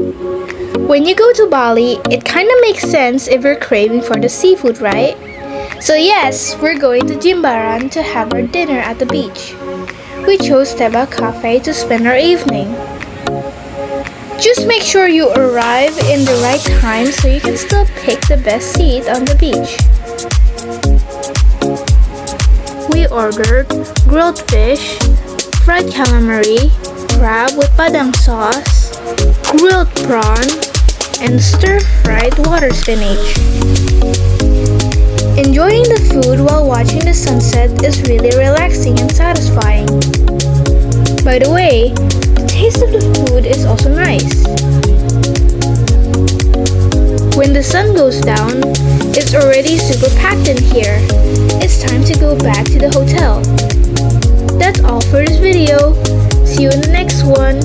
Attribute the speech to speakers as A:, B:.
A: When you go to Bali, it kinda makes sense if you're craving for the seafood, right? So yes, we're going to Jimbaran to have our dinner at the beach. We chose Teba Cafe to spend our evening. Just make sure you arrive in the right time so you can still pick the best seat on the beach. We ordered grilled fish, fried calamari, crab with padang sauce, grilled prawn, and stir-fried water spinach. Enjoying the food while watching the sunset is really relaxing and satisfying. By the way, the taste of the food is also nice. When the sun goes down, it's already super packed in here. It's time to go back to the hotel. That's all for this video. See you in the next one.